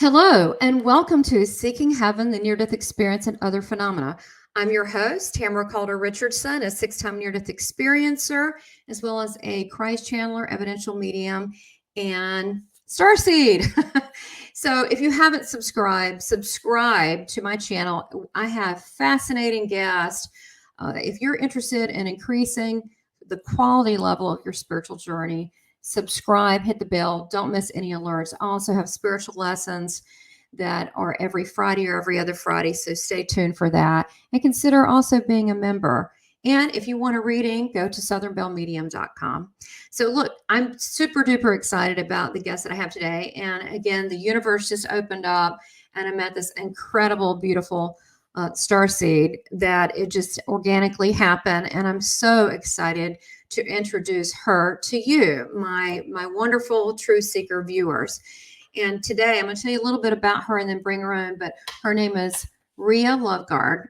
Hello, and welcome to Seeking Heaven, the Near-Death Experience and Other Phenomena. I'm your host, Tamara Calder Richardson, a six-time near-death experiencer, as well as a Christ channeler, evidential medium, and starseed. So if you haven't subscribe to my channel. I have fascinating guests. If you're interested in increasing the quality level of your spiritual journey, subscribe, hit the bell, don't miss any alerts. I also have spiritual lessons that are every Friday or every other Friday, so stay tuned for that. And consider also being a member. And if you want a reading, go to southernbellmedium.com. So look, I'm super duper excited about the guest that I have today. And again, the universe just opened up and I met this incredible, beautiful starseed that it just organically happened. And I'm so excited to introduce her to you, my wonderful Truth Seeker viewers. And today I'm going to tell you a little bit about her and then bring her on. But her name is Ria Loveguard.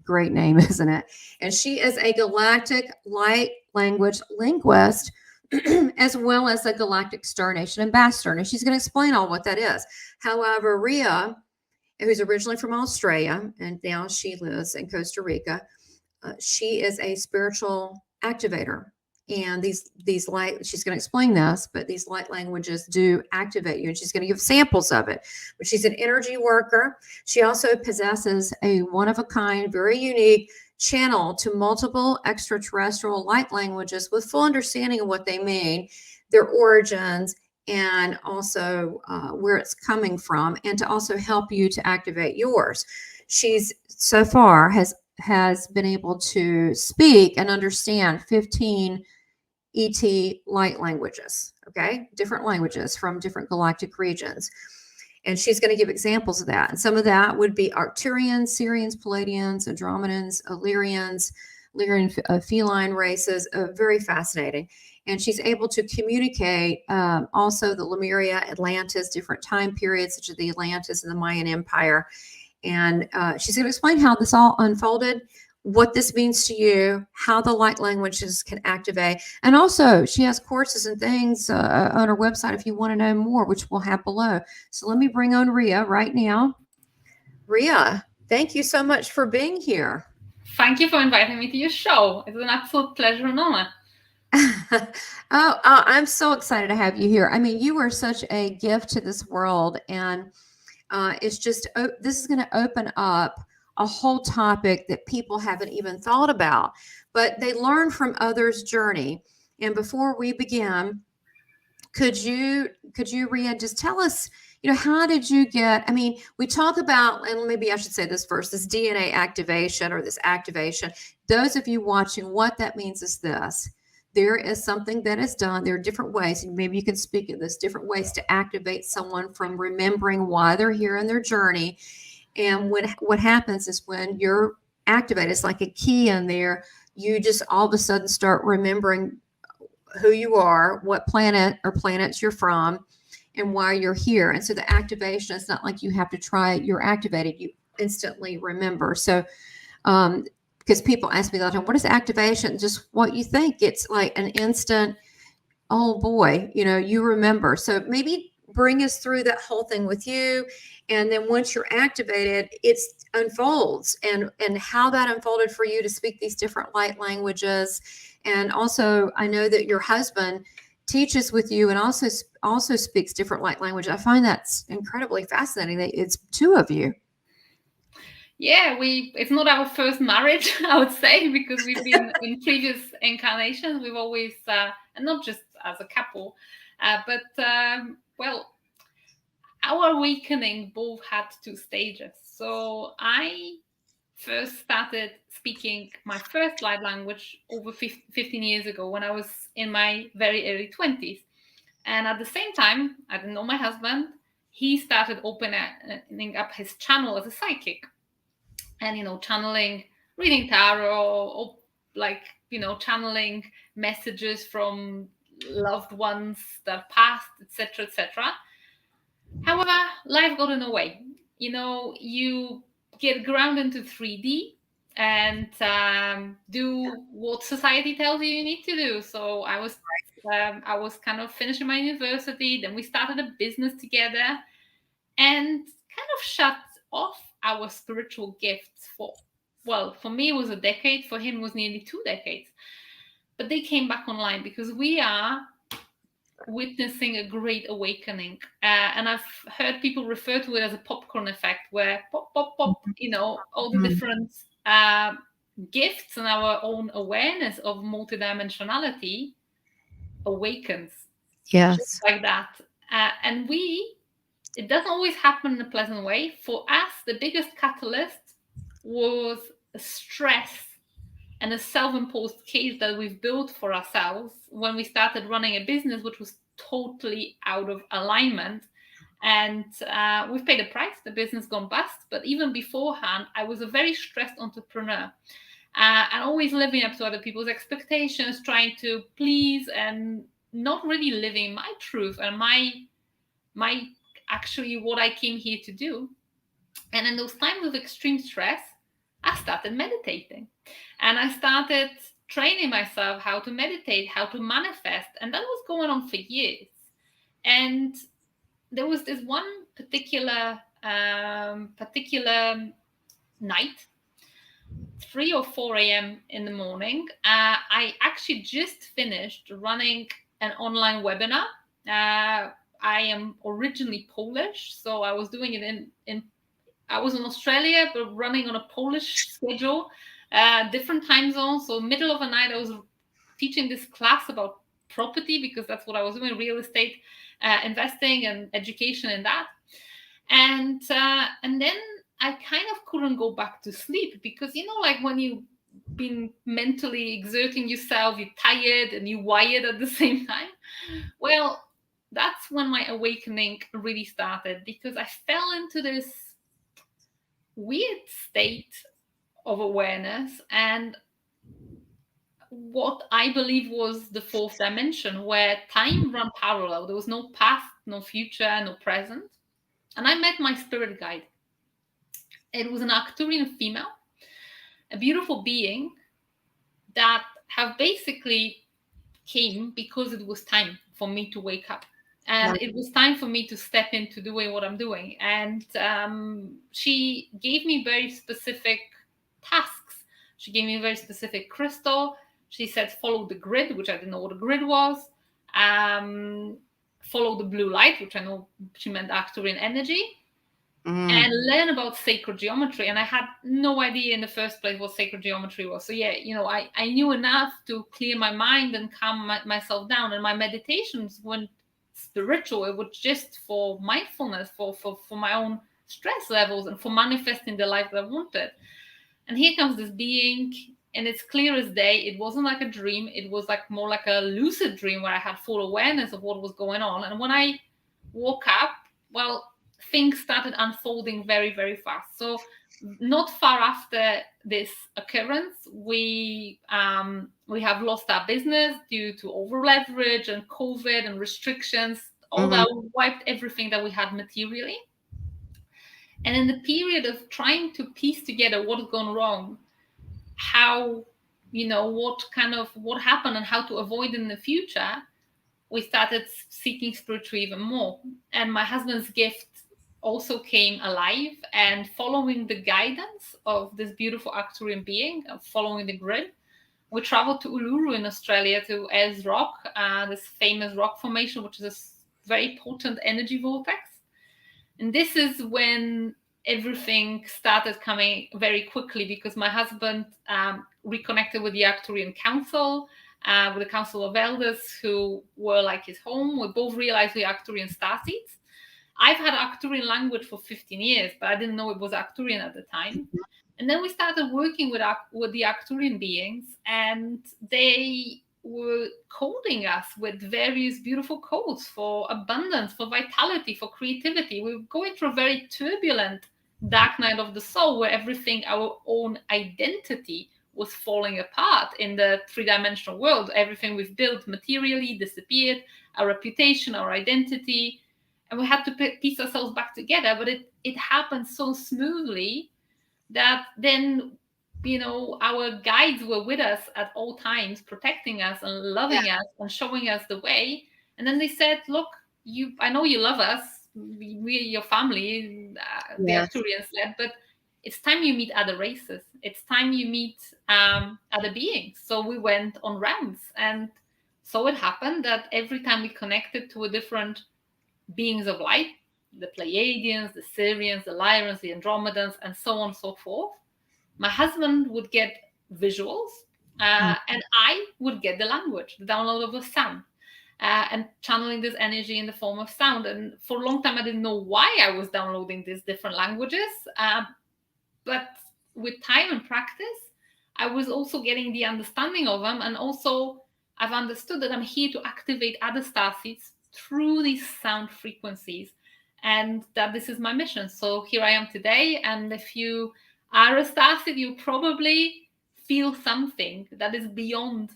Great name, isn't it? And she is a galactic light language linguist, as well as a galactic Star Nation ambassador. And she's going to explain all what that is. However, Ria, who's originally from Australia and now she lives in Costa Rica, she is a spiritual activator. And these light, she's going to explain this, but these light languages do activate you, and she's going to give samples of it. But she's an energy worker. She also possesses a one-of-a-kind, very unique channel to multiple extraterrestrial light languages with full understanding of what they mean, their origins, and also where it's coming from, and to also help you to activate yours. She's so far has been able to speak and understand 15 ET light languages, okay? Different languages from different galactic regions. And she's going to give examples of that. And some of that would be Arcturians, Sirians, Palladians, Andromedans, Illyrians, Lyrian feline races, very fascinating. And she's able to communicate also the Lemuria, Atlantis, different time periods, such as the Atlantis and the Mayan Empire. And she's going to explain how this all unfolded, what this means to you, how the light languages can activate. And also, she has courses and things on her website if you want to know more, which we'll have below. So let me bring on Ria right now. Ria, thank you so much for being here. Thank you for inviting me to your show. It's an absolute pleasure and honor. I'm so excited to have you here. I mean, you are such a gift to this world, and it's just, this is going to open up a whole topic that people haven't even thought about, but they learn from others' journey. And before we begin, could you, Ria, just tell us, how did you get, I mean, we talk about, and maybe I should say this first, this DNA activation or this activation. Those of you watching, what that means is this. There is something that is done. There are different ways, and maybe you can speak of this, different ways to activate someone from remembering why they're here in their journey. And what happens is when you're activated, it's like a key in there. You just all of a sudden start remembering who you are, what planet or planets you're from, and why you're here. And so the activation, it's not like you have to try it. You're activated. You instantly remember. So, because people ask me all the time, what is activation? Just what you think. It's like an instant, oh boy, you remember. So maybe bring us through that whole thing with you. And then once you're activated, it unfolds and how that unfolded for you to speak these different light languages. And also, I know that your husband teaches with you and also speaks different light language. I find that's incredibly fascinating that it's two of you. Yeah, it's not our first marriage, I would say, because we've been in previous incarnations. We've always, and not just as a couple, but well, our awakening both had two stages. So I first started speaking my first light language over 15 years ago when I was in my very early 20s. And at the same time, I didn't know my husband. He started opening up his channel as a psychic. And, channeling, reading tarot, or channeling messages from loved ones that passed, etc., etc. However, life got in the way. You get grounded into 3D and do what society tells you need to do. So I was kind of finishing my university. Then we started a business together, and kind of shut off our spiritual gifts for me it was a decade, for him it was nearly 2 decades. But they came back online because we are witnessing a great awakening. And I've heard people refer to it as a popcorn effect, where pop, pop, pop, all the different gifts and our own awareness of multidimensionality awakens. Yes. Just like that. And it doesn't always happen in a pleasant way. For us, the biggest catalyst was a stress and a self-imposed cage that we've built for ourselves when we started running a business which was totally out of alignment. And we've paid a price. The business gone bust. But even beforehand, I was a very stressed entrepreneur. And always living up to other people's expectations, trying to please and not really living my truth and my actually what I came here to do. And in those times of extreme stress, I started meditating, and I started training myself how to meditate, how to manifest, and that was going on for years. And there was this one particular night, 3 or 4 a.m. in the morning. I actually just finished running an online webinar. I am originally Polish, so I was doing it I was in Australia, but running on a Polish schedule, different time zones. So middle of the night, I was teaching this class about property because that's what I was doing, real estate, investing and education in that. And then I kind of couldn't go back to sleep because, like when you've been mentally exerting yourself, you're tired and you're wired at the same time. Well, that's when my awakening really started, because I fell into this weird state of awareness and what I believe was the fourth dimension, where time ran parallel. There was no past, no future, no present. And I met my spirit guide. It was an Arcturian female, a beautiful being that have basically came because it was time for me to wake up. And it was time for me to step into doing what I'm doing. And she gave me very specific tasks. She gave me a very specific crystal. She said, follow the grid, which I didn't know what a grid was. Follow the blue light, which I know she meant Arcturian energy. And learn about sacred geometry. And I had no idea in the first place what sacred geometry was. So yeah, I knew enough to clear my mind and calm myself down. And my meditations weren't spiritual. It was just for mindfulness, for my own stress levels and for manifesting the life that I wanted. And here comes this being, and it's clear as day. It wasn't like a dream. It was like more like a lucid dream where I had full awareness of what was going on. And when I woke up, well, things started unfolding very, very fast. So not far after this occurrence, we have lost our business due to over leverage and COVID and restrictions. All that wiped everything that we had materially. And in the period of trying to piece together what had gone wrong, how, what happened and how to avoid in the future, we started seeking spiritual even more. And my husband's gift also came alive, and following the guidance of this beautiful Arcturian being, following the grid, we traveled to Uluru in Australia to Ayers Rock, this famous rock formation, which is a very potent energy vortex. And this is when everything started coming very quickly, because my husband reconnected with the Arcturian Council, with the Council of Elders, who were like his home. We both realized we are Arcturian starseeds. I've had Arcturian language for 15 years, but I didn't know it was Arcturian at the time. And then we started working with the Arcturian beings, and they were coding us with various beautiful codes for abundance, for vitality, for creativity. We were going through a very turbulent dark night of the soul, where everything, our own identity, was falling apart in the three-dimensional world. Everything we've built materially disappeared, our reputation, our identity. And we had to piece ourselves back together, but it happened so smoothly that then, our guides were with us at all times, protecting us and loving us and showing us the way. And then they said, look, I know you love us. we your family, the Yes. Arcturians said, but it's time you meet other races. It's time you meet other beings. So we went on rounds, and so it happened that every time we connected to a different beings of light, the Pleiadians, the Syrians, the Lyrians, the Andromedans, and so on and so forth, my husband would get visuals, and I would get the language, the download of the sound, and channeling this energy in the form of sound. And for a long time, I didn't know why I was downloading these different languages. But with time and practice, I was also getting the understanding of them. And also, I've understood that I'm here to activate other starseeds through these sound frequencies, and that this is my mission. So here I am today. And if you are a starseed, you probably feel something that is beyond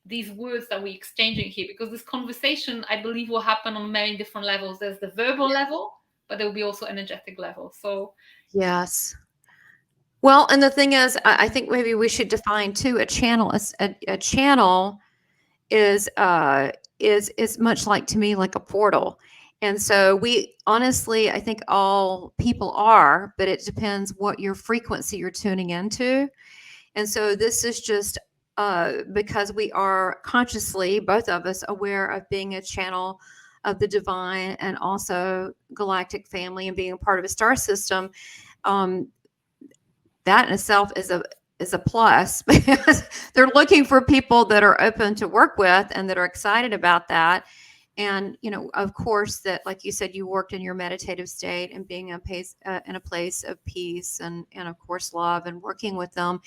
these words that we're exchanging here, because this conversation, I believe, will happen on many different levels. There's the verbal level, but there will be also energetic level. So Yes. Well, and the thing is, I think maybe we should define too a channel. A channel is much like, to me, like a portal. And so we honestly, I think all people are, but it depends what your frequency you're tuning into. And so this is just because we are consciously, both of us, aware of being a channel of the divine and also galactic family and being a part of a star system. That in itself is a plus, because they're looking for people that are open to work with and that are excited about that. And, of course, that, like you said, you worked in your meditative state and being in a place of peace and of course, love, and working with them.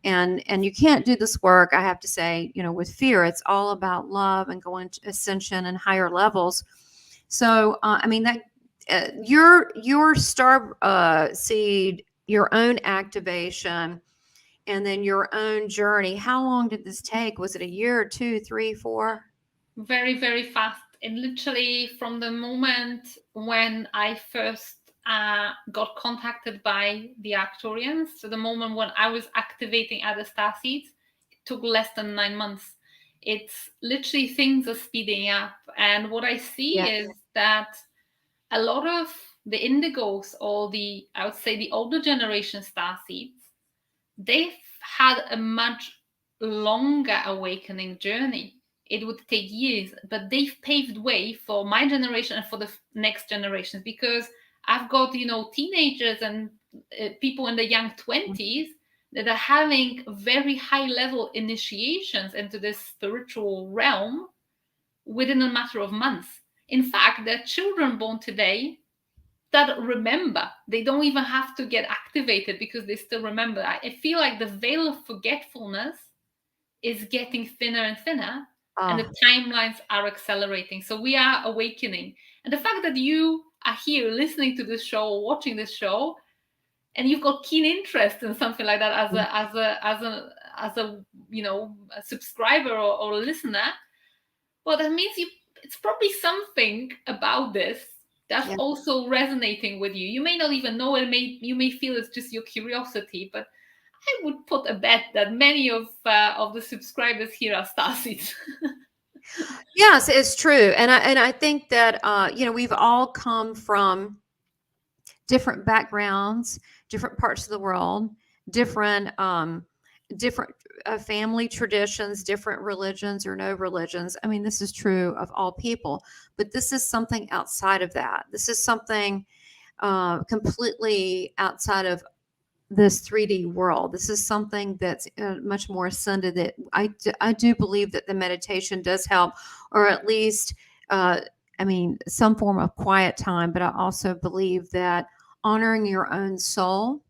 And you can't do this work, I have to say, with fear. It's all about love and going to ascension and higher levels. So, your star seed, your own activation, and then your own journey. How long did this take? Was it a year or 2, 3, 4? very, very fast. And literally from the moment when I first got contacted by the Arcturians to the moment when I was activating other starseeds, it took less than 9 months. It's literally, things are speeding up. And what I see is that a lot of the indigos, or I would say the older generation starseeds, they've had a much longer awakening journey. It would take years, but they've paved way for my generation and for the next generations, because I've got, teenagers and people in the young 20s that are having very high level initiations into this spiritual realm within a matter of months. In fact, there are children born today that remember. They don't even have to get activated because they still remember. I feel like the veil of forgetfulness is getting thinner and thinner, and the timelines are accelerating. So we are awakening. And the fact that you are here listening to this show or watching this show, and you've got keen interest in something like that as a subscriber or a listener, well, that means it's probably something about this that's also resonating with you. You may not even know it. You may feel it's just your curiosity, but I would put a bet that many of the subscribers here are starseeds. Yes, it's true. And I think that, we've all come from different backgrounds, different parts of the world, different family traditions, different religions or no religions. I mean, this is true of all people, but this is something outside of that. This is something completely outside of this 3D world. This is something that's much more ascended. That I do believe that the meditation does help, or at least, some form of quiet time. But I also believe that honoring your own soul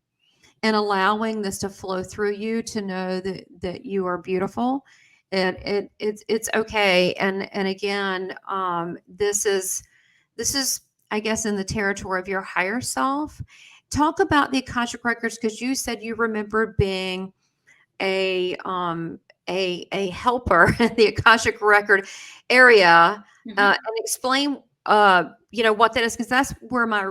and allowing this to flow through you, to know that you are beautiful, it's okay. And again, this is, I guess, in the territory of your higher self. Talk about the Akashic Records, because you said you remember being a helper in the Akashic Record area, and explain what that is, because that's where my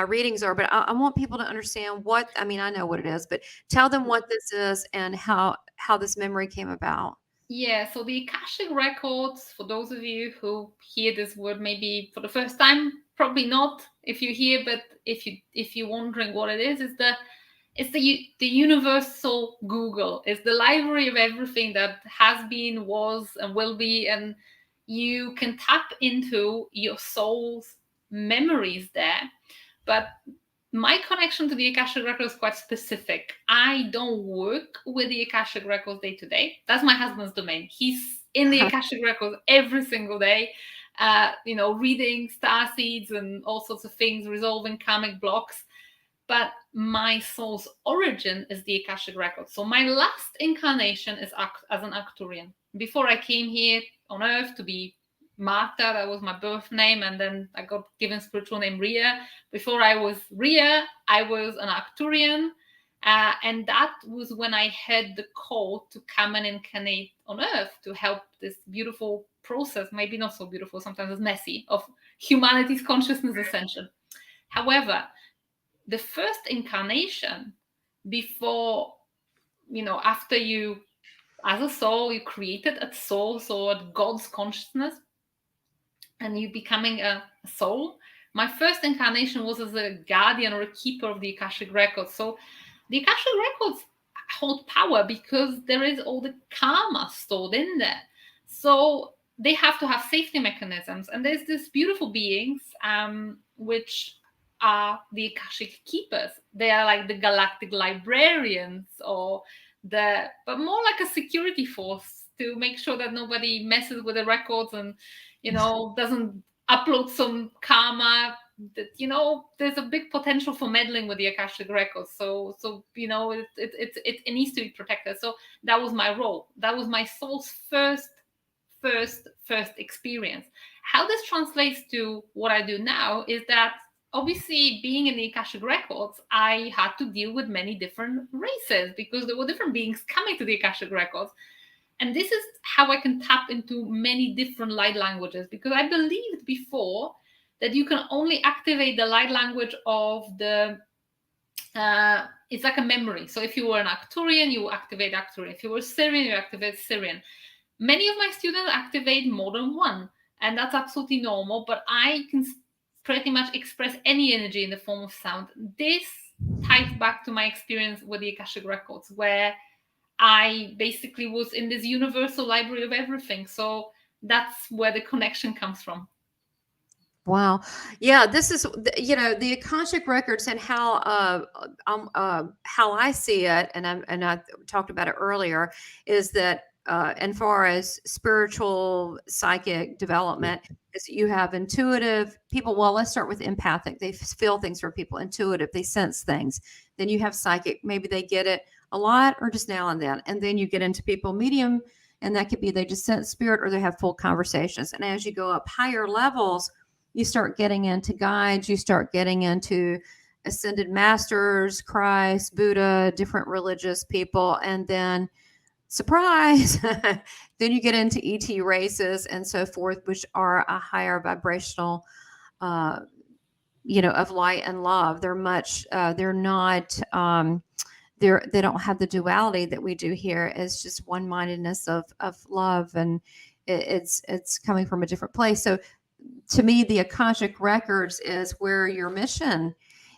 readings are. But I want people to understand what, I know what it is, but tell them what this is and how this memory came about. Yeah, so the Akashic Records, for those of you who hear this word maybe for the first time, probably not if you're here, but if you're wondering what it is, it's the universal Google. It's the library of everything that has been, was, and will be, and you can tap into your soul's memories there. But my connection to the Akashic Records is quite specific. I don't work with the Akashic Records day to day. That's my husband's domain. He's in the Akashic Records every single day, reading starseeds and all sorts of things, resolving karmic blocks. But my soul's origin is the Akashic Records. So my last incarnation is as an Arcturian. Before I came here on Earth to be Martha, that was my birth name, and then I got given spiritual name Ria. Before I was Ria, I was an Arcturian, and that was when I had the call to come and incarnate on Earth to help this beautiful process, maybe not so beautiful, sometimes it's messy, of humanity's consciousness ascension. However, the first incarnation before, after you, as a soul, you created a soul, so at God's consciousness, and you becoming a soul. My first incarnation was as a guardian or a keeper of the Akashic Records. So the Akashic Records hold power because there is all the karma stored in there. So they have to have safety mechanisms. And there's these beautiful beings, which are the Akashic keepers. They are like the galactic librarians, but more like a security force to make sure that nobody messes with the records and doesn't upload some karma that there's a big potential for meddling with the Akashic Records. So it needs to be protected. So that was my role. That was my soul's first experience. How this translates to what I do now is that obviously, being in the Akashic Records, I had to deal with many different races because there were different beings coming to the Akashic Records. And this is how I can tap into many different light languages, because I believed before that you can only activate the light language of it's like a memory. So if you were an Arcturian, you activate Arcturian. If you were Syrian, you activate Syrian. Many of my students activate more than one, and that's absolutely normal, but I can pretty much express any energy in the form of sound. This ties back to my experience with the Akashic Records, where I basically was in this universal library of everything. So that's where the connection comes from. Wow. Yeah, this is, the Akashic Records and how I see it, and I talked about it earlier, is that as far as spiritual psychic development, is you have intuitive people. Well, let's start with empathic. They feel things for people. Intuitive, they sense things. Then you have psychic. Maybe they get it a lot or just now and then. And then you get into people medium, and that could be they just sense spirit or they have full conversations. And as you go up higher levels, you start getting into guides, you start getting into ascended masters, Christ, Buddha, different religious people, and then surprise, then you get into ET races and so forth, which are a higher vibrational, of light and love. They're much, they're not, they don't have the duality that we do here. It's just one-mindedness of love, and it's coming from a different place. So to me, the Akashic Records is where your mission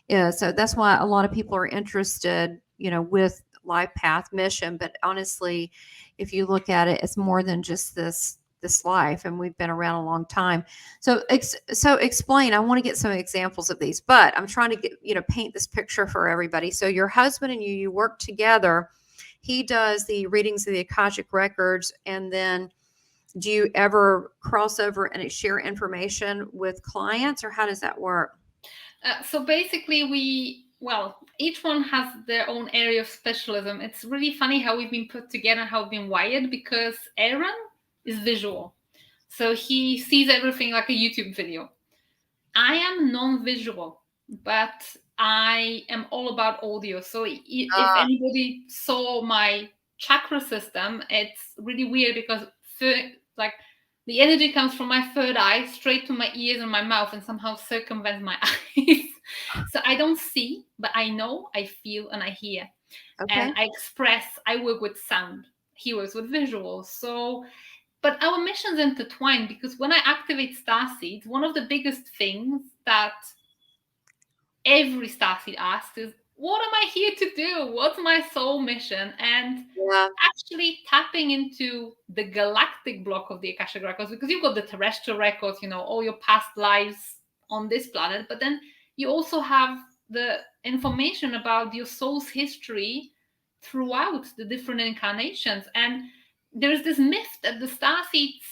is. So that's why a lot of people are interested, with life path mission. But honestly, if you look at it, it's more than just this life, and we've been around a long time. So explain. I want to get some examples of these, but I'm trying to get paint this picture for everybody. So your husband and you work together. He does the readings of the Akashic Records, and then do you ever cross over and share information with clients, or how does that work? So basically, each one has their own area of specialism. It's really funny how we've been put together, how we've been wired, because Aaron is visual. So he sees everything like a YouTube video. I am non-visual, but I am all about audio. So if anybody saw my chakra system, it's really weird because the energy comes from my third eye straight to my ears and my mouth and somehow circumvents my eyes. So I don't see, but I know, I feel, and I hear. Okay. And I express. I work with sound. He works with visuals. So but our missions intertwine, because when I activate starseeds, one of the biggest things that every starseed asks is, what am I here to do? What's my soul mission? And Yeah. actually tapping into the galactic block of the Akashic Records, because you've got the terrestrial records, all your past lives on this planet, but then you also have the information about your soul's history throughout the different incarnations. And there's this myth that the starseeds,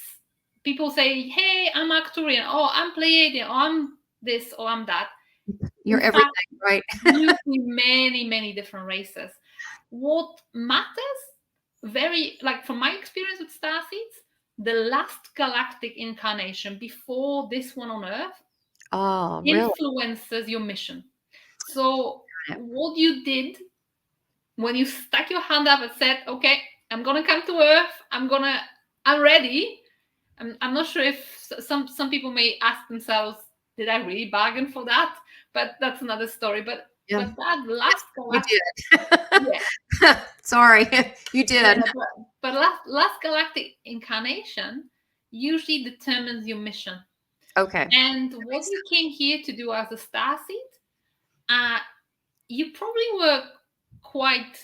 people say, hey, I'm Arcturian, or I'm Pleiadian, or I'm this, or I'm that. You're In everything, fact, right? you see many, many different races. What matters, from my experience with starseeds, the last galactic incarnation before this one on Earth Really? influences your mission. So what you did when you stuck your hand up and said, okay, I'm gonna come to Earth, I'm ready. I'm not sure if some people may ask themselves, did I really bargain for that? But that's another story. But that last galactic, yeah. Sorry, you did. Yeah, but last galactic incarnation usually determines your mission. Okay. And what you came here to do as a starseed, you probably were quite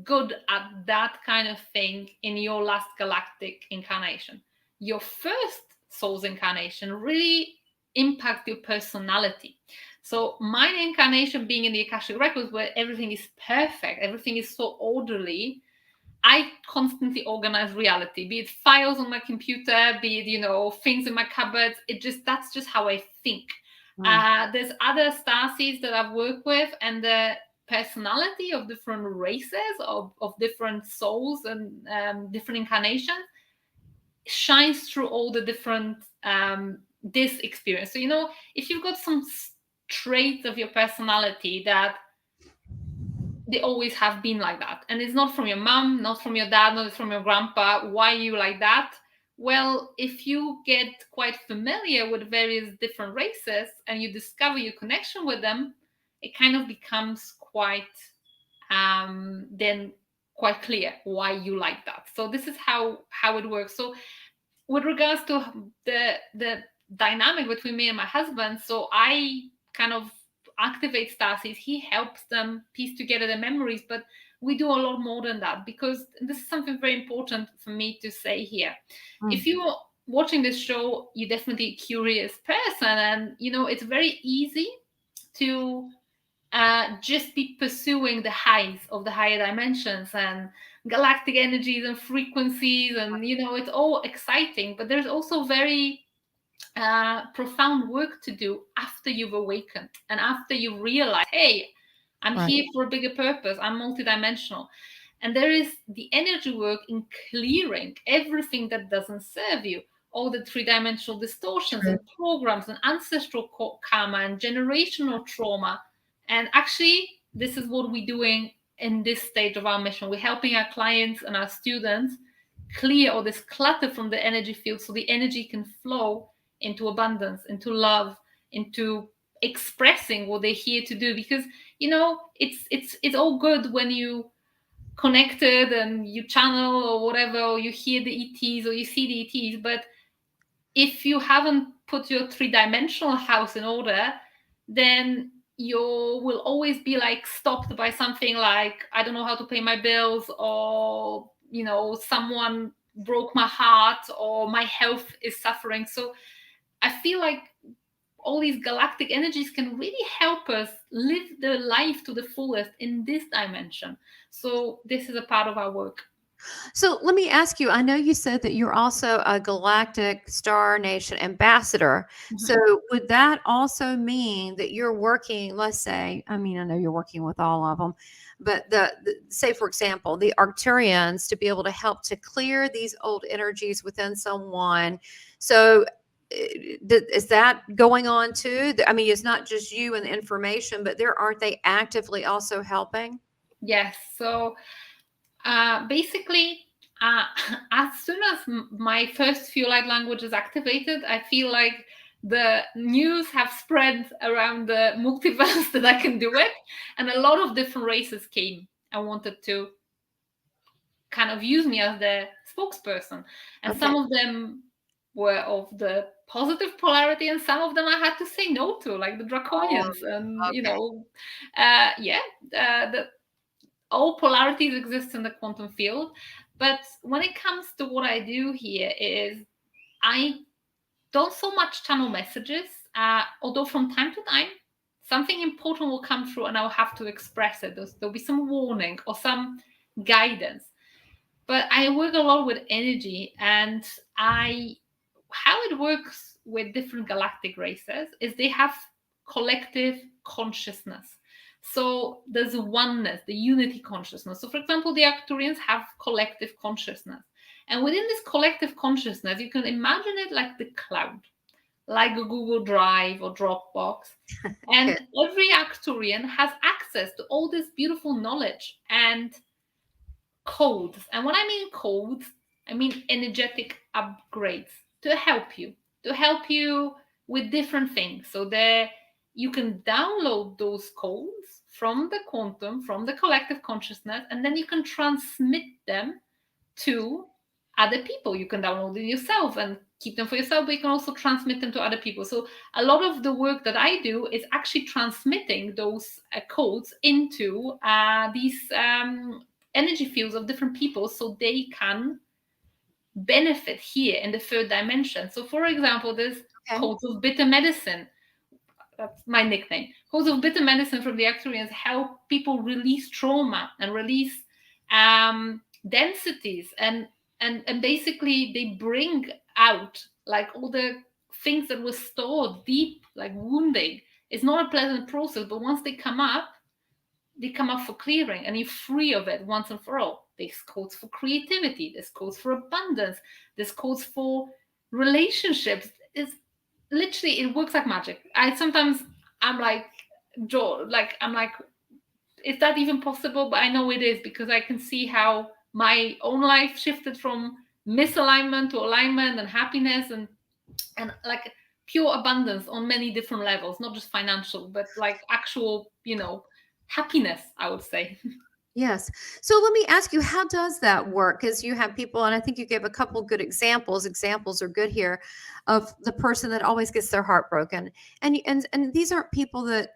good at that kind of thing in your last galactic incarnation. Your first soul's incarnation really impact your personality. So my incarnation being in the Akashic Records, where everything is perfect, everything is so orderly, I constantly organize reality, be it files on my computer, be it, things in my cupboards. That's just how I think. There's other starseeds that I've worked with, and the personality of different races, of different souls and different incarnations shines through all the different this experience. So if you've got some traits of your personality that they always have been like that, and it's not from your mom, not from your dad, not from your grandpa, why you like that? Well, if you get quite familiar with various different races and you discover your connection with them, it kind of becomes quite then quite clear why you like that. So this is how it works. So with regards to the dynamic between me and my husband, so I kind of activate starseeds. He helps them piece together their memories, but we do a lot more than that, because this is something very important for me to say here. If you're watching this show, you're definitely a curious person, and it's very easy to just be pursuing the highs of the higher dimensions and galactic energies and frequencies, and it's all exciting, but there's also very profound work to do after you've awakened and after you realize, hey, I'm here for a bigger purpose, I'm multidimensional. And there is the energy work in clearing everything that doesn't serve you, all the three-dimensional distortions and programs and ancestral karma and generational trauma. And actually, this is what we're doing in this stage of our mission. We're helping our clients and our students clear all this clutter from the energy field, so the energy can flow into abundance, into love, into expressing what they're here to do. Because it's all good when you connected and you channel or whatever, or you hear the ETs or you see the ETs, but if you haven't put your three-dimensional house in order, then you will always be stopped by something like, I don't know how to pay my bills, or someone broke my heart, or my health is suffering. So I feel like all these galactic energies can really help us live the life to the fullest in this dimension. So this is a part of our work. So let me ask you, I know you said that you're also a Galactic Star Nation ambassador. So would that also mean that you're working, let's say, I know you're working with all of them, but say, for example, the Arcturians, to be able to help to clear these old energies within someone. So is that going on too? It's not just you and the information, but aren't they actively also helping? Yes. So basically, as soon as my first few light languages activated, I feel like the news have spread around the multiverse that I can do it, and a lot of different races came and wanted to kind of use me as their spokesperson. And some of them were of the positive polarity, and some of them I had to say no to, like the draconians. And all polarities exist in the quantum field. But when it comes to what I do here is I don't so much channel messages, although from time to time something important will come through and I'll have to express it. There'll be some warning or some guidance. But I work a lot with energy, and how it works with different galactic races is they have collective consciousness. So there's a oneness, the unity consciousness. So for example, the Arcturians have collective consciousness. And within this collective consciousness, you can imagine it like the cloud, like a Google Drive or Dropbox. And every Arcturian has access to all this beautiful knowledge and codes. And when I mean codes, I mean energetic upgrades to help you with different things. So there you can download those codes from the quantum, from the collective consciousness, and then you can transmit them to other people. You can download them yourself and keep them for yourself, but you can also transmit them to other people. So a lot of the work that I do is actually transmitting those codes into these energy fields of different people, so they can benefit here in the third dimension. So for example, there's codes of bitter medicine. That's my nickname. Codes of bitter medicine from the Arcturians help people release trauma and release densities, and basically they bring out like all the things that were stored deep, like wounding. It's not a pleasant process, but once they come up for clearing, and you're free of it once and for all. There's codes for creativity, there's codes for abundance, there's codes for relationships. It's literally, it works like magic. I'm like, is that even possible? But I know it is, because I can see how my own life shifted from misalignment to alignment and happiness and like pure abundance on many different levels, not just financial, but like actual, happiness, I would say. Yes. So let me ask you, how does that work? Because you have people, and I think you gave a couple good examples. Examples are good here, of the person that always gets their heart broken. And these aren't people that,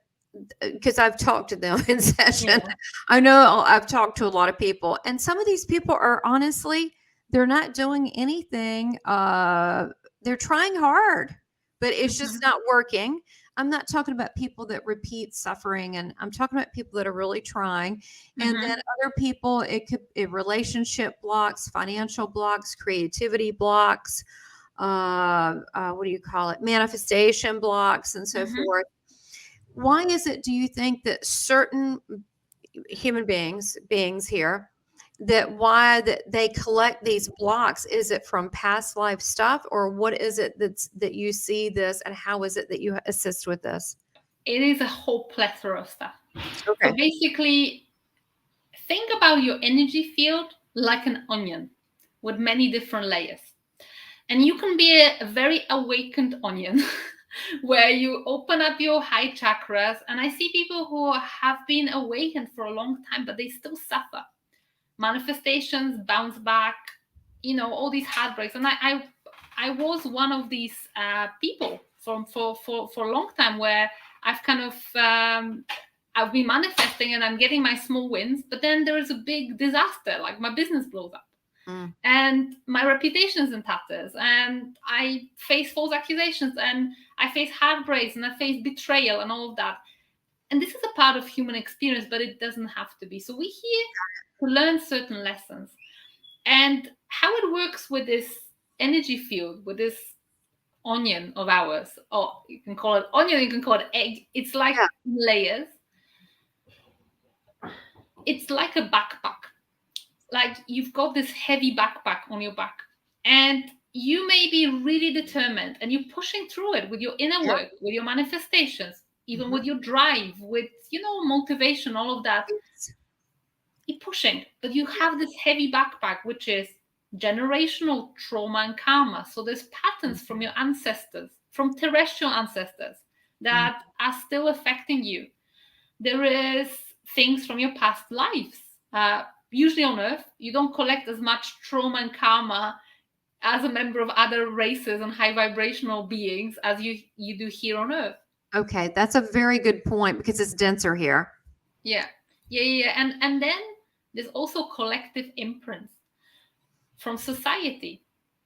because I've talked to them in session. Yeah. I know I've talked to a lot of people, and some of these people are honestly, they're not doing anything. They're trying hard, but it's just not working. I'm not talking about people that repeat suffering, and I'm talking about people that are really trying. And then other people, it could be relationship blocks, financial blocks, creativity blocks, what do you call it? Manifestation blocks, and so forth. Why is it, do you think, that certain human beings here, that they collect these blocks? Is it from past life stuff, or what is it that you see this, and how is it that you assist with this? It is a whole plethora of stuff. Okay. So basically, think about your energy field like an onion with many different layers. And you can be a very awakened onion where you open up your high chakras. And I see people who have been awakened for a long time, but they still suffer. Manifestations, bounce back, all these heartbreaks. And I was one of these people for a long time, where I've kind of I've been manifesting and I'm getting my small wins, but then there is a big disaster, like my business blows up. And my reputation's in tatters, and I face false accusations, and I face heartbreaks, and I face betrayal and all of that. And this is a part of human experience, but it doesn't have to be. So we're here to learn certain lessons. And how it works with this energy field, with this onion of ours, or you can call it onion, you can call it egg. It's like layers. It's like a backpack. Like you've got this heavy backpack on your back, and you may be really determined, and you're pushing through it with your inner work, with your manifestations, even with your drive, with motivation, all of that. You're pushing, but you have this heavy backpack, which is generational trauma and karma. So there's patterns from your ancestors, from terrestrial ancestors, that are still affecting you. There is things from your past lives. usually on Earth, you don't collect as much trauma and karma as a member of other races and high vibrational beings as you do here on Earth. Okay, that's a very good point because it's denser here. Yeah. And then there's also collective imprints from society,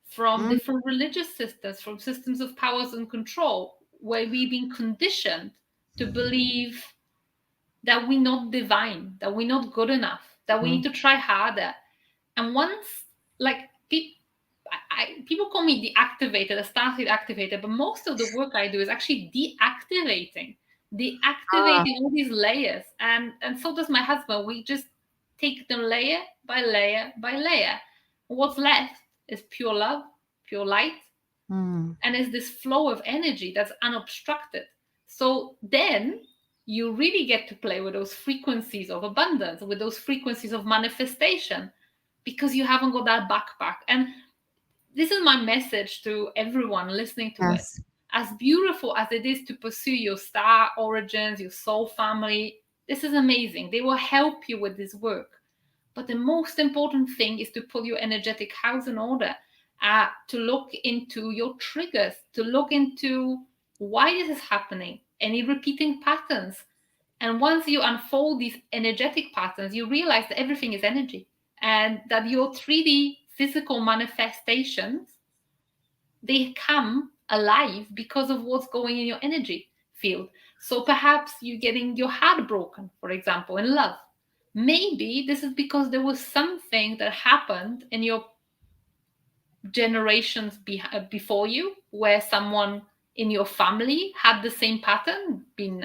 from different religious systems, from systems of powers and control, where we've been conditioned to believe that we're not divine, that we're not good enough, that we need to try harder. And once, like, people call me the activator, the starseed activator, but most of the work I do is actually deactivating all these layers. And so does my husband. We just take them layer by layer by layer. What's left is pure love, pure light, and is this flow of energy that's unobstructed. So then you really get to play with those frequencies of abundance, with those frequencies of manifestation, because you haven't got that backpack. And this is my message to everyone listening to it. As beautiful as it is to pursue your star origins, your soul family, this is amazing. They will help you with this work. But the most important thing is to put your energetic house in order, to look into your triggers, to look into why this is happening, any repeating patterns. And once you unfold these energetic patterns, you realize that everything is energy, and that your 3D physical manifestations, they come alive because of what's going in your energy field. So perhaps you're getting your heart broken, for example, in love. Maybe this is because there was something that happened in your generations before you, where someone in your family had the same pattern, been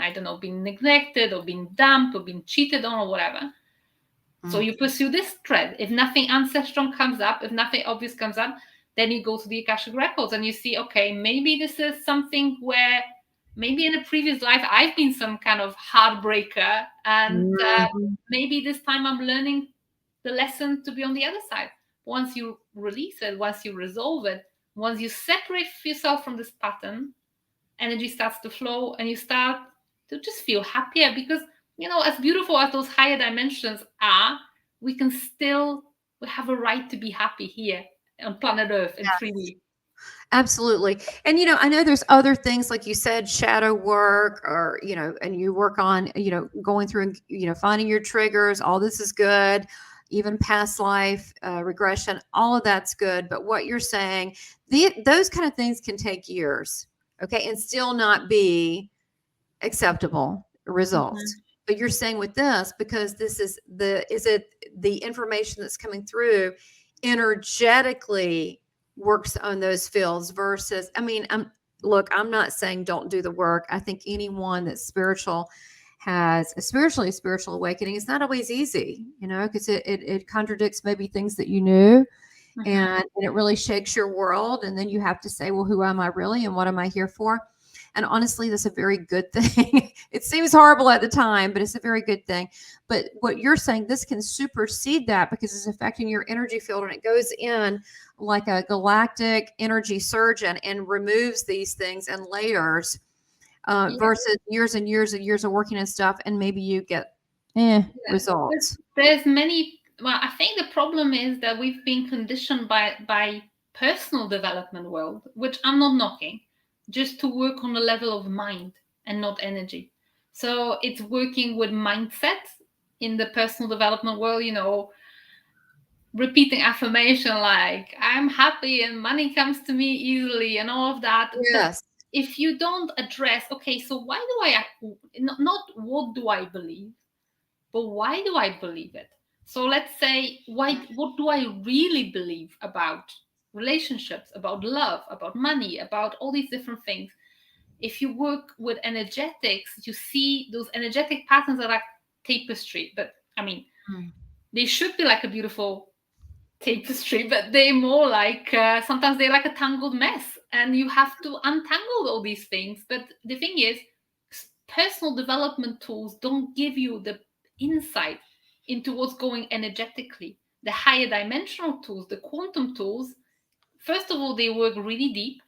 neglected or been dumped or been cheated on or whatever. So you pursue this thread. If nothing ancestral comes up, if nothing obvious comes up, then you go to the Akashic Records and you see, okay, maybe this is something where maybe in a previous life I've been some kind of heartbreaker, and maybe this time I'm learning the lesson to be on the other side. Once you release it, once you resolve it, once you separate yourself from this pattern, energy starts to flow and you start to just feel happier, because as beautiful as those higher dimensions are, we have a right to be happy here on planet Earth in 3D. Absolutely. And, I know there's other things, like you said, shadow work, or, and you work on, going through and, finding your triggers. All this is good. Even past life regression, all of that's good. But what you're saying, those kind of things can take years, okay, and still not be acceptable results. But you're saying with this, because this is the information that's coming through energetically works on those fields versus, I'm not saying don't do the work. I think anyone that's spiritual has a spiritual awakening. It's not always easy, because it contradicts maybe things that you knew. And it really shakes your world. And then you have to say, well, who am I really? And what am I here for? And honestly, that's a very good thing. It seems horrible at the time, but it's a very good thing. But what you're saying, this can supersede that because it's affecting your energy field, and it goes in like a galactic energy surgeon and removes these things in layers versus years and years and years of working and stuff. And maybe you get results. There's many. Well, I think the problem is that we've been conditioned by personal development world, which I'm not knocking, just to work on the level of mind and not energy. So it's working with mindset in the personal development world, repeating affirmation like I'm happy and money comes to me easily and all of that. Yes. But if you don't address, okay, so why do I, not what do I believe, but why do I believe it? So let's say, what do I really believe about relationships, about love, about money, about all these different things? If you work with energetics, you see those energetic patterns are like tapestry. But they should be like a beautiful tapestry, but they're more like, sometimes they're like a tangled mess, and you have to untangle all these things. But the thing is, personal development tools don't give you the insight into what's going energetically. The higher dimensional tools, the quantum tools, first of all, they work really deep.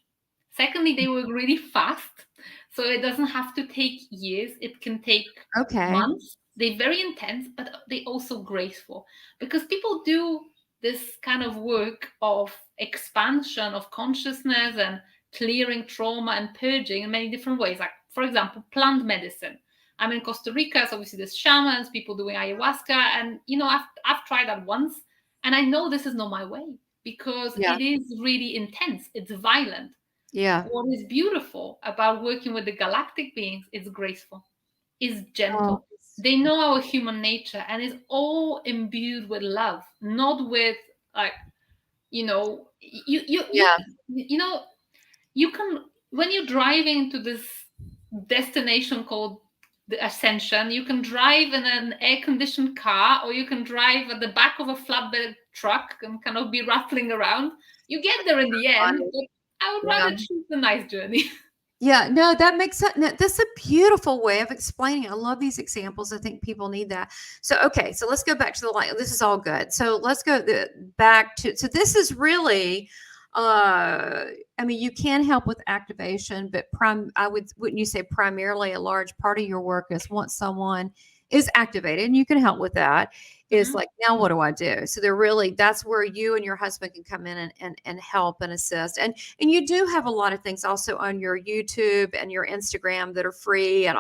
Secondly, they work really fast. So it doesn't have to take years. It can take months. they're very intense, but they also graceful, because people do this kind of work of expansion of consciousness and clearing trauma and purging in many different ways. Like, for example, plant medicine. I'm in Costa Rica, so obviously there's shamans, people doing ayahuasca, and I've tried that once, and I know this is not my way, because Yeah. it is really intense. It's violent. Yeah. What is beautiful about working with the galactic beings is graceful, is gentle. Oh, They know our human nature, and is all imbued with love, not with like, yeah. you can, when you're driving to this destination called the ascension, you can drive in an air-conditioned car, or you can drive at the back of a flatbed truck and kind of be rattling around. You get there in the end, but I would rather choose the nice journey. Yeah, no, that makes sense. No, that's a beautiful way of explaining it. I love these examples. I think people need that. So, okay, so let's go back to the light. This is all good. So let's go back to, so this is really, I mean, you can help with activation, but wouldn't you say primarily a large part of your work is once someone is activated, and you can help with that, is like, now what do I do? So they're really, that's where you and your husband can come in and help and assist. And you do have a lot of things also on your YouTube and your Instagram that are free, and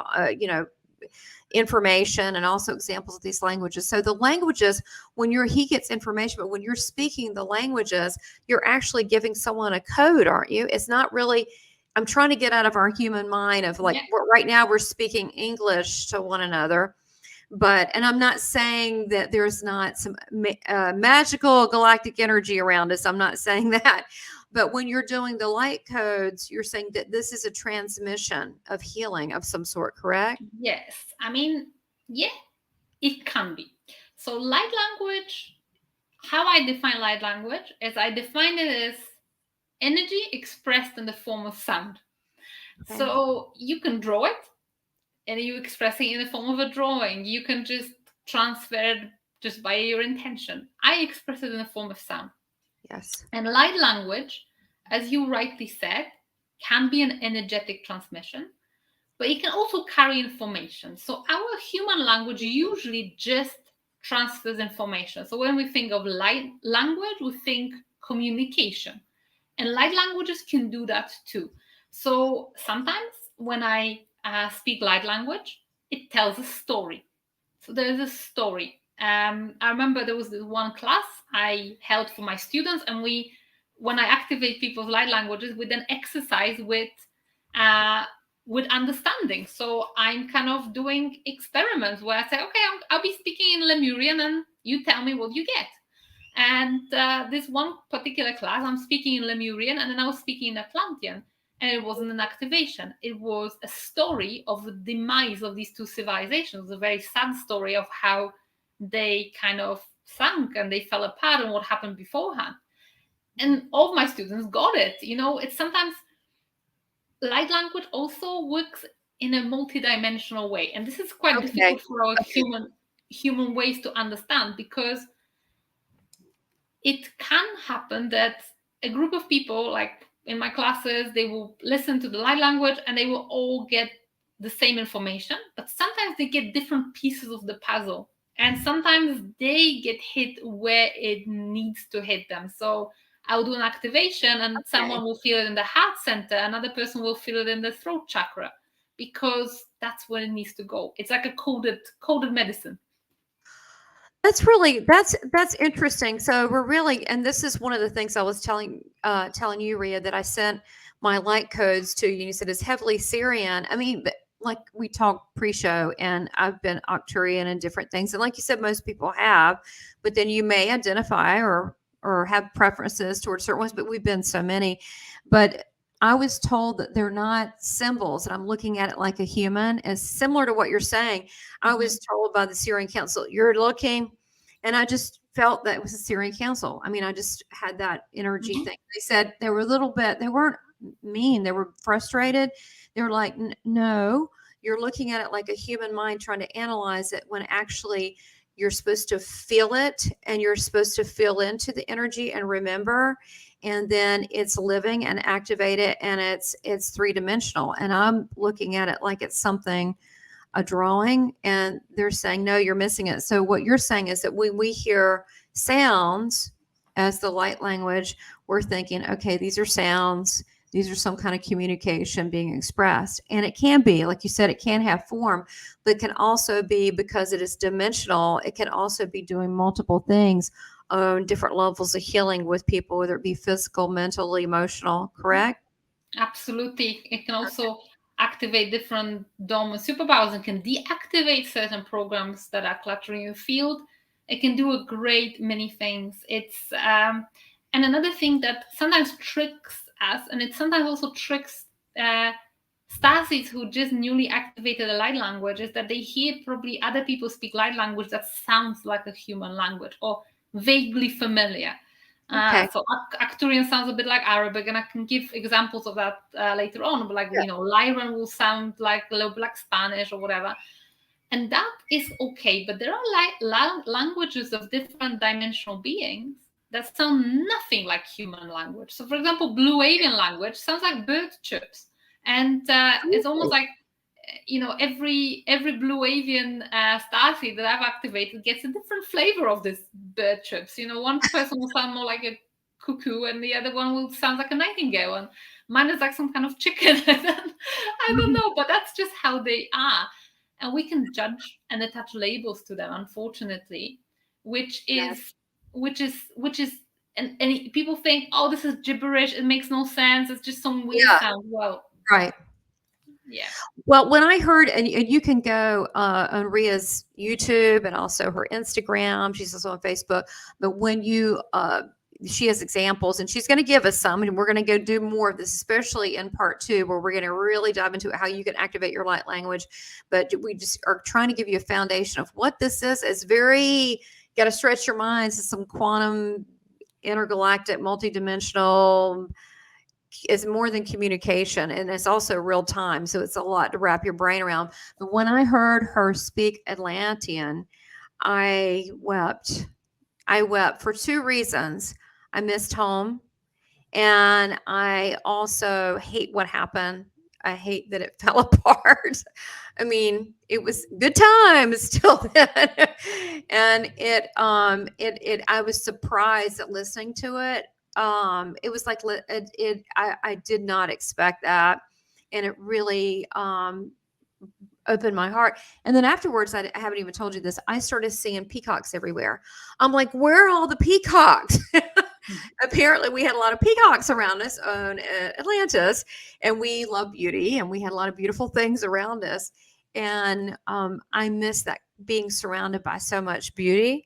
information, and also examples of these languages. So the languages, he gets information, but when you're speaking the languages, you're actually giving someone a code, aren't you? It's not really, I'm trying to get out of our human mind of like, right now we're speaking English to one another. And I'm not saying that there's not some magical galactic energy around us. I'm not saying that. But when you're doing the light codes, you're saying that this is a transmission of healing of some sort, correct? Yes. I mean, yeah, it can be. So light language, how I define light language is I define it as energy expressed in the form of sound. Okay. So you can draw it, and you express it in the form of a drawing. You can just transfer it just by your intention. I express it in the form of sound. Yes. And light language, as you rightly said, can be an energetic transmission, but it can also carry information. So our human language usually just transfers information. So when we think of light language, we think communication. And light languages can do that too. So sometimes when I speak light language, it tells a story. So there's a story. I remember there was this one class I held for my students, and when I activate people's light languages, we then exercise with understanding. So I'm kind of doing experiments where I say, okay, I'll be speaking in Lemurian, and you tell me what you get. And this one particular class, I'm speaking in Lemurian, and then I was speaking in Atlantean. And it wasn't an activation. It was a story of the demise of these two civilizations, a very sad story of how they kind of sank and they fell apart and what happened beforehand. And all of my students got it. It's sometimes light language also works in a multidimensional way. And this is quite difficult for our human ways to understand, because it can happen that a group of people, like in my classes, they will listen to the light language and they will all get the same information, but sometimes they get different pieces of the puzzle, and sometimes they get hit where it needs to hit them. So I'll do an activation, and someone will feel it in the heart center, another person will feel it in the throat chakra, because that's where it needs to go. It's like a coded medicine. That's interesting. So we're really, and this is one of the things I was telling you, Ria, that I sent my light codes to you. You said it's heavily Syrian. I mean, like we talked pre-show, and I've been Arcturian and different things. And like you said, most people have, but then you may identify or have preferences towards certain ones, but we've been so many. But I was told that they're not symbols, and I'm looking at it like a human, as similar to what you're saying. I was told by the Syrian Council, you're looking, and I just felt that it was a Syrian Council. I mean, I just had that energy thing. They said they were a little bit, they weren't mean, they were frustrated. They were like, no, you're looking at it like a human mind trying to analyze it, when actually you're supposed to feel it, and you're supposed to feel into the energy and remember, and then it's living and activated, and it's three-dimensional. And I'm looking at it like it's something a drawing, and they're saying, no, you're missing it. So what you're saying is that when we hear sounds as the light language, we're thinking, okay, these are sounds. These are some kind of communication being expressed. And it can be, like you said, it can have form, but it can also be, because it is dimensional, it can also be doing multiple things on different levels of healing with people, whether it be physical, mental, emotional, correct? Absolutely. It can also activate different dormant superpowers and can deactivate certain programs that are cluttering your field. It can do a great many things. It's and another thing that sometimes tricks us, and it sometimes also tricks starseeds who just newly activated a light language, is that they hear probably other people speak light language that sounds like a human language or vaguely familiar. Okay. So Arcturian sounds a bit like Arabic, and I can give examples of that later on. But like, Yeah. Lyran will sound like a little bit like Spanish or whatever. And that is okay. But there are languages of different dimensional beings that sound nothing like human language. So for example, Blue Avian language sounds like bird chirps. And it's almost like, every Blue Avian starseed that I've activated gets a different flavor of this bird chirps. One person will sound more like a cuckoo, and the other one will sound like a nightingale, and mine is like some kind of chicken. I don't know, but that's just how they are, and we can judge and attach labels to them, unfortunately, which is and people think, oh, this is gibberish, it makes no sense, it's just some weird sound. Well, Right. yeah. Well, when I heard, and you can go on Ria's YouTube and also her Instagram, she's also on Facebook. But when she has examples, and she's going to give us some, and we're going to go do more of this, especially in part 2, where we're going to really dive into how you can activate your light language. But we just are trying to give you a foundation of what this is. It's very, got to stretch your minds. It's some quantum, intergalactic, multidimensional. Is more than communication, and it's also real time, so it's a lot to wrap your brain around. But when I heard her speak Atlantean, I wept. I wept for 2 reasons. I missed home, and I also hate what happened. I hate that it fell apart. I mean, it was good times still then. And I was surprised at listening to it. It was like, I did not expect that. And it really, opened my heart. And then afterwards, I haven't even told you this, I started seeing peacocks everywhere. I'm like, where are all the peacocks? Apparently we had a lot of peacocks around us on Atlantis, and we love beauty, and we had a lot of beautiful things around us. And I miss that, being surrounded by so much beauty.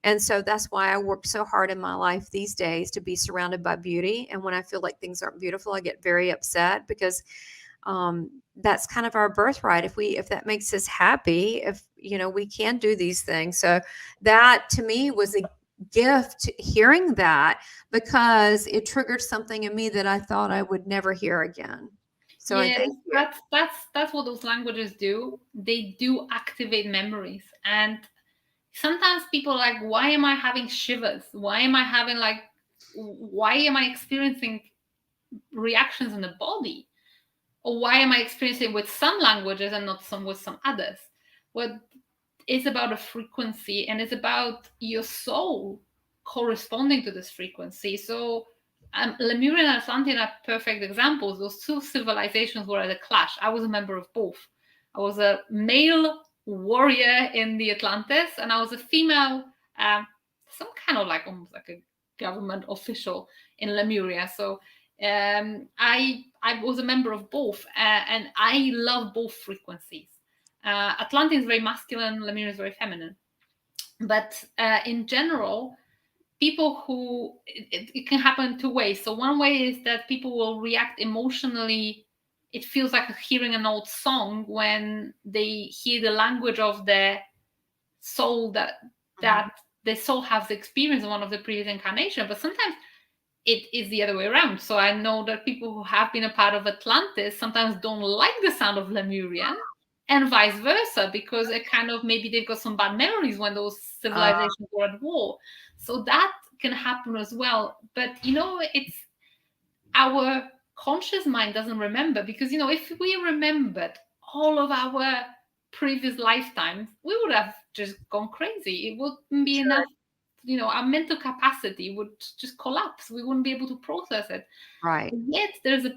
And so that's why I work so hard in my life these days to be surrounded by beauty. And when I feel like things aren't beautiful, I get very upset, because that's kind of our birthright. If that makes us happy, if we can do these things. So that to me was a gift, hearing that, because it triggered something in me that I thought I would never hear again. So I thank you. That's what those languages do. They do activate memories, and sometimes people are like, why am I having shivers? Why am I experiencing reactions in the body? Or why am I experiencing with some languages and not with some others? Well, it's about a frequency, and it's about your soul corresponding to this frequency. So Lemuria and Atlantis are perfect examples. Those 2 civilizations were at a clash. I was a member of both. I was a male warrior in the Atlantis, and I was a female, some kind of like almost like a government official in Lemuria. So I was a member of both, and I love both frequencies. Atlantis is very masculine, Lemuria is very feminine. But in general, people who, it can happen 2 ways. So one way is that people will react emotionally. It feels like hearing an old song when they hear the language of their soul that the soul has experienced in one of the previous incarnations. But sometimes it is the other way around. So I know that people who have been a part of Atlantis sometimes don't like the sound of Lemurian, and vice versa, because it kind of, maybe they've got some bad memories when those civilizations were at war. So that can happen as well. But it's our conscious mind doesn't remember, because if we remembered all of our previous lifetimes, we would have just gone crazy. It wouldn't be enough, our mental capacity would just collapse. We wouldn't be able to process it. Right. Yet there's a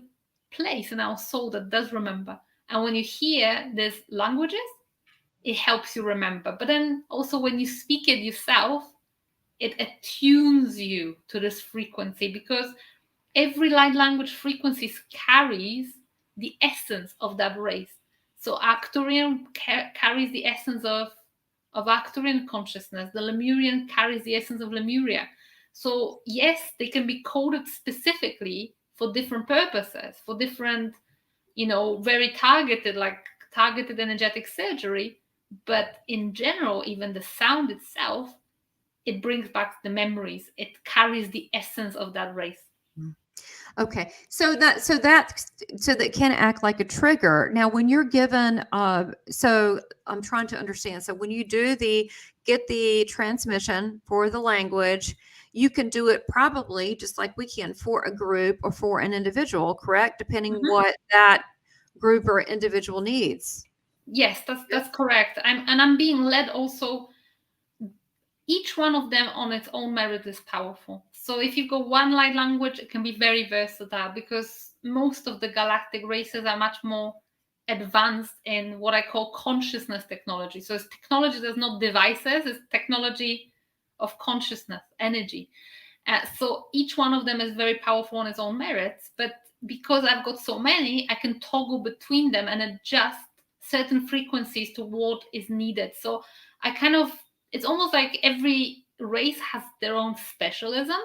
place in our soul that does remember. And when you hear these languages, it helps you remember. But then also when you speak it yourself, it attunes you to this frequency, because every light language frequencies carries the essence of that race. So Arcturian carries the essence of Arcturian consciousness. The Lemurian carries the essence of Lemuria. So yes, they can be coded specifically for different purposes, for different, very targeted, like targeted energetic surgery. But in general, even the sound itself, it brings back the memories. It carries the essence of that race. Okay, so that can act like a trigger. Now, when you're given, so I'm trying to understand. So when you get the transmission for the language, you can do it probably just like we can for a group or for an individual, correct? Depending what that group or individual needs. Yes, that's correct. I'm being led also. Each one of them on its own merit is powerful. So if you go one light language, it can be very versatile, because most of the galactic races are much more advanced in what I call consciousness technology. So it's technology that's not devices, it's technology of consciousness, energy. So each one of them is very powerful on its own merits. But because I've got so many, I can toggle between them and adjust certain frequencies to what is needed. So it's almost like every race has their own specialism.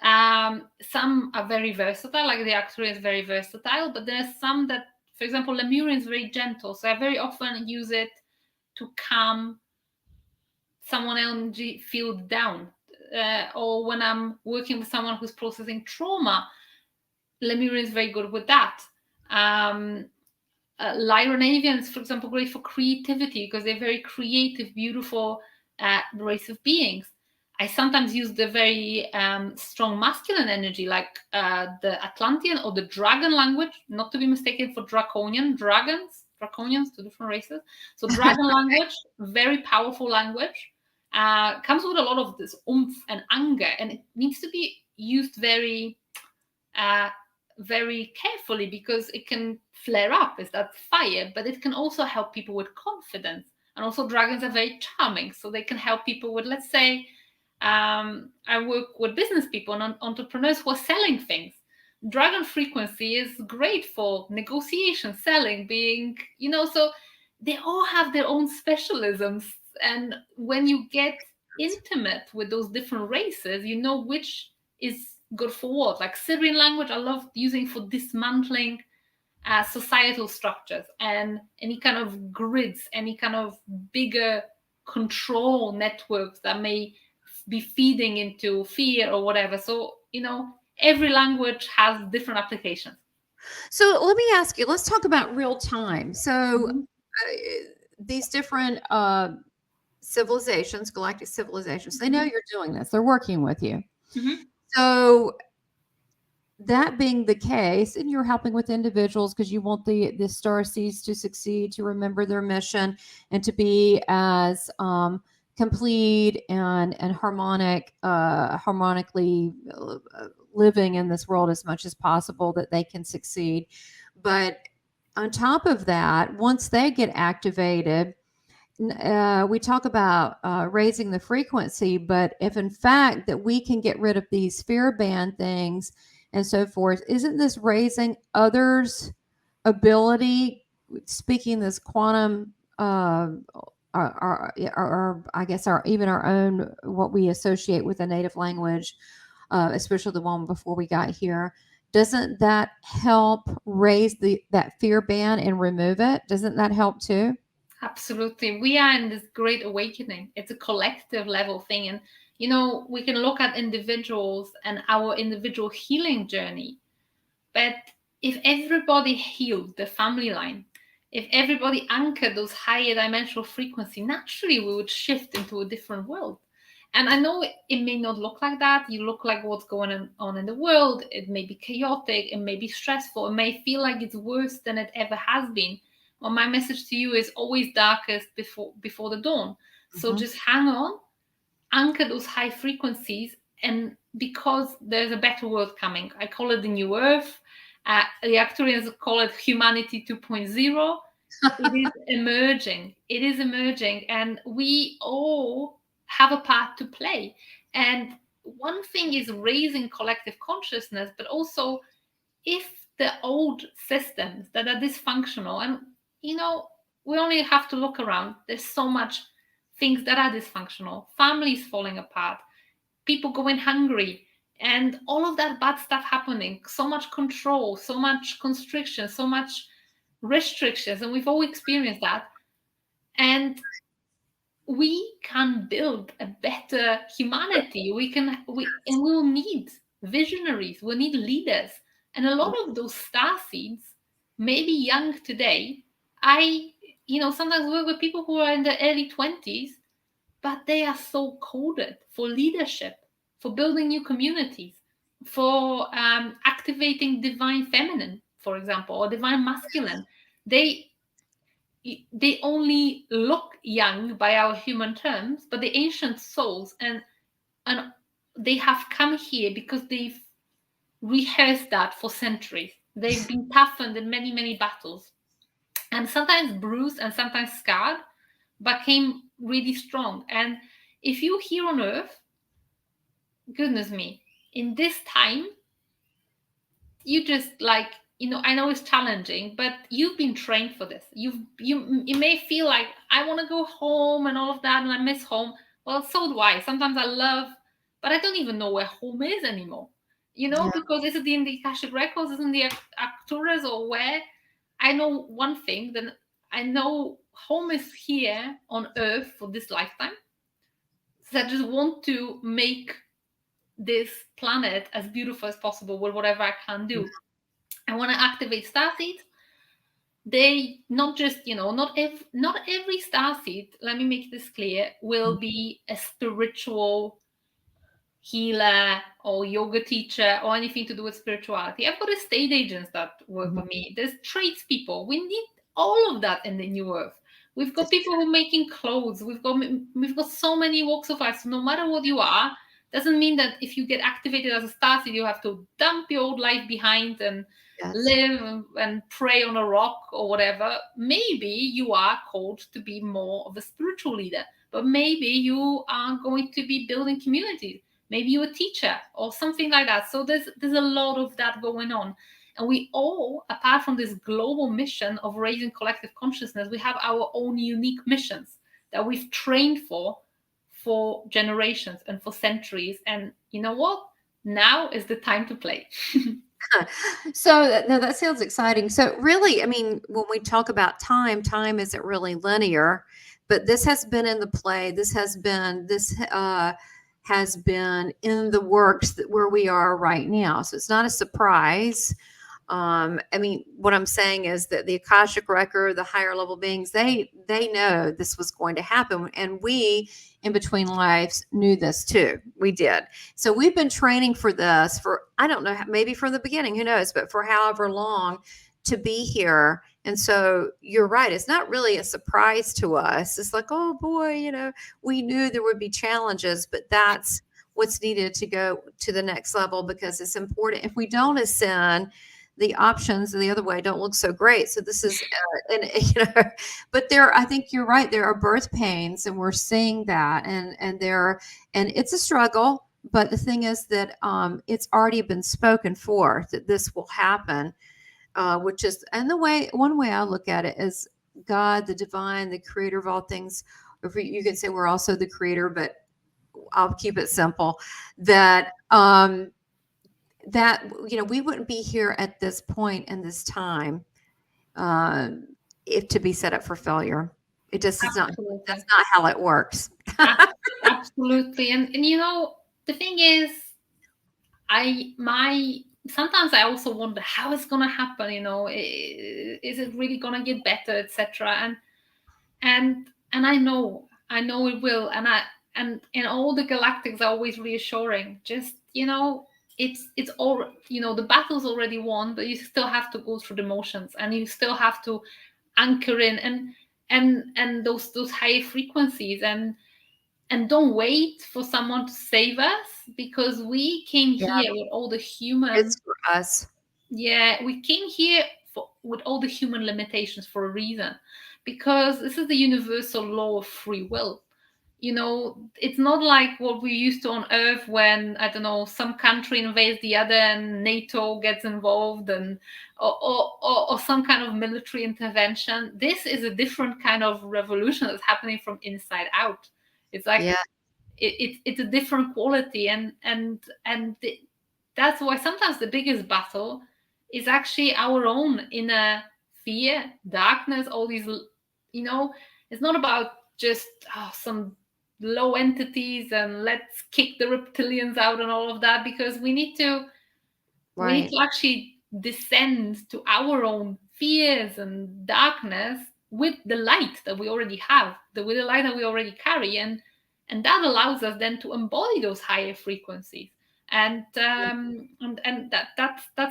Some are very versatile, like the Arcturian is very versatile, but there are some that, for example, Lemurian is very gentle. So I very often use it to calm someone energy field down. Or when I'm working with someone who's processing trauma, Lemurian is very good with that. Lyronavians, for example, great for creativity, because they're very creative, beautiful race of beings. I sometimes use the very strong masculine energy, like the Atlantean or the dragon language, not to be mistaken for draconian. Draconians, two different races. So dragon language, very powerful language, comes with a lot of this oomph and anger, and it needs to be used very very carefully, because it can flare up as that fire, but it can also help people with confidence. And also dragons are very charming, so they can help people with, let's say, I work with business people and entrepreneurs who are selling things. Dragon frequency is great for negotiation, selling, being, so they all have their own specialisms. And when you get intimate with those different races, you know which is good for what. Like Syrian language, I love using for dismantling societal structures and any kind of grids, any kind of bigger control networks that may be feeding into fear or whatever. So, every language has different applications. So let me ask you, let's talk about real time. So these different civilizations, galactic civilizations, they know you're doing this. They're working with you. So that being the case, and you're helping with individuals because you want the starseeds to succeed, to remember their mission, and to be as complete and harmonically living in this world as much as possible, that they can succeed. But on top of that, once they get activated, we talk about raising the frequency, but if in fact that we can get rid of these fear band things and so forth, isn't this raising others' ability, speaking this quantum, our I guess even our own, what we associate with a native language, especially the one before we got here? Doesn't that help raise that fear band and remove it? Doesn't that help too? Absolutely. We are in this great awakening. It's a collective level thing. And, we can look at individuals and our individual healing journey. But if everybody healed the family line, if everybody anchored those higher dimensional frequency, naturally we would shift into a different world. And I know it may not look like that. You look like what's going on in the world. It may be chaotic. It may be stressful. It may feel like it's worse than it ever has been. Well, my message to you is always darkest before the dawn. So just hang on, anchor those high frequencies, and because there's a better world coming. I call it the new earth. The Arcturians call it humanity 2.0. It is emerging. It is emerging, and we all have a part to play. And one thing is raising collective consciousness, but also if the old systems that are dysfunctional, and we only have to look around, there's so much things that are dysfunctional, families falling apart, people going hungry, and all of that bad stuff happening, so much control, so much constriction, so much restrictions, and we've all experienced that. And we can build a better humanity. We'll need visionaries, we'll need leaders. And a lot of those star seeds may be young today. Sometimes work with people who are in the early 20s, but they are so coded for leadership, for building new communities, for activating divine feminine, for example, or divine masculine. They only look young by our human terms, but the ancient souls, and they have come here because they've rehearsed that for centuries. They've been toughened in many, many battles, and sometimes bruised and sometimes scarred, but came really strong. And if you're here on Earth, goodness me, in this time, you just I know it's challenging, but you've been trained for this. You may feel like, I want to go home and all of that, and I miss home. Well, so do I. Sometimes I love, but I don't even know where home is anymore. Because is it in the Akashic Records, is it in the Arcturus, or where? I know one thing, then I know home is here on Earth for this lifetime. So I just want to make this planet as beautiful as possible with whatever I can do. I want to activate starseeds. They not just, not every starseed, let me make this clear, will be a spiritual healer or yoga teacher or anything to do with spirituality. I've got estate agents that work with me. There's tradespeople. We need all of that in the new earth. We've got people who are making clothes. We've got so many walks of life. So no matter what you are, doesn't mean that if you get activated as a starseed, you have to dump your old life behind and live and pray on a rock or whatever. Maybe you are called to be more of a spiritual leader, but maybe you are going to be building communities. Maybe you're a teacher or something like that. So there's a lot of that going on. And we all, apart from this global mission of raising collective consciousness, we have our own unique missions that we've trained for generations and for centuries. And you know what? Now is the time to play. So no, that sounds exciting. So really, I mean, when we talk about time isn't really linear, but this has been in the play. This has been in the works where we are right now. So it's not a surprise. I mean, what I'm saying is that the Akashic Record, the higher level beings, they know this was going to happen. And we, in between lives, knew this too. We did. So we've been training for this for, I don't know, maybe from the beginning, who knows, but for however long to be here. And so you're right. It's not really a surprise to us. It's like, oh boy, we knew there would be challenges, but that's what's needed to go to the next level, because it's important. If we don't ascend, the options the other way don't look so great. So this is, but I think you're right. There are birth pains, and we're seeing that, and it's a struggle. But the thing is that it's already been spoken for that this will happen, which is, and one way I look at it is God, the divine, the creator of all things. If you could say we're also the creator, but I'll keep it simple. That we wouldn't be here at this point in this time if to be set up for failure. It just is not. That's not how it works. Absolutely. And the thing is, sometimes I also wonder how it's gonna happen. Is it really gonna get better, etc. And I know it will. And all the galactics are always reassuring. Just it's all the battle's already won, but you still have to go through the motions, and you still have to anchor in and those higher frequencies, and don't wait for someone to save us, because we came Yeah, here with all the human. it's for us. Yeah, we came here with all the human limitations for a reason, because this is the universal law of free will. It's not like what we used to on Earth, when, I don't know, some country invades the other and NATO gets involved, and or some kind of military intervention. This is a different kind of revolution that's happening from inside out. It's like, Yeah, it's a different quality, that's why sometimes the biggest battle is actually our own inner fear, darkness, all these. It's not about just some low entities and let's kick the reptilians out and all of that, because we need to right. actually descend to our own fears and darkness with the light that we already have, with the light that we already carry, and that allows us then to embody those higher frequencies. And that's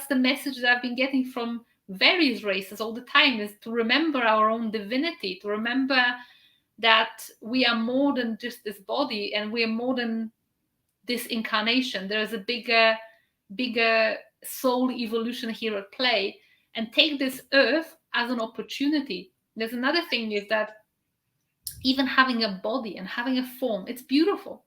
the message that I've been getting from various races all the time, is to remember our own divinity, to remember that we are more than just this body, and we are more than this incarnation. There is a bigger soul evolution here at play, and take this earth as an opportunity. There's another thing, is that even having a body and having a form, it's beautiful.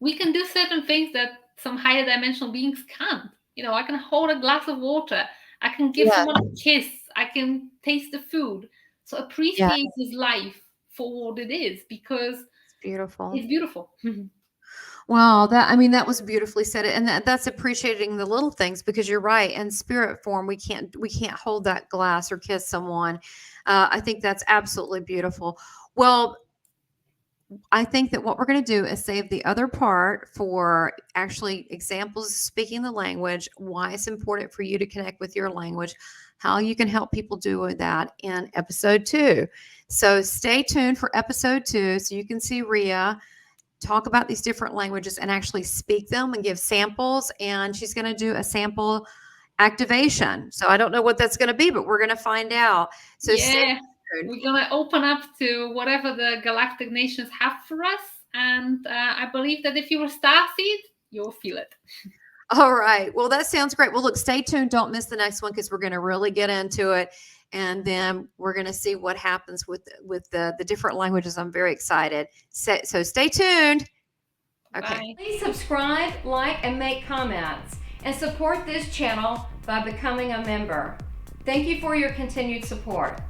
We can do certain things that some higher dimensional beings can't. I can hold a glass of water, I can give Yeah, someone a kiss, I can taste the food. So yeah, appreciate this life for what it is, because it's beautiful. it's beautiful. Wow, that was beautifully said. And that's appreciating the little things, because you're right. In spirit form, we can't hold that glass or kiss someone. I think that's absolutely beautiful. Well, I think that what we're going to do is save the other part for actually examples of speaking the language, why it's important for you to connect with your language, how you can help people do that in episode 2. So stay tuned for episode 2 so you can see Ria talk about these different languages and actually speak them and give samples. And she's going to do a sample activation. So I don't know what that's going to be, but we're going to find out. So stay Yeah, tuned. we're gonna open up to whatever the galactic nations have for us, and I believe that if you're a starseed, you'll feel it. All right. Well, that sounds great. Well, look, stay tuned. Don't miss the next one, because we're going to really get into it. And then we're going to see what happens with the different languages. I'm very excited. So stay tuned. Okay. Bye. Please subscribe, like, and make comments, and support this channel by becoming a member. Thank you for your continued support.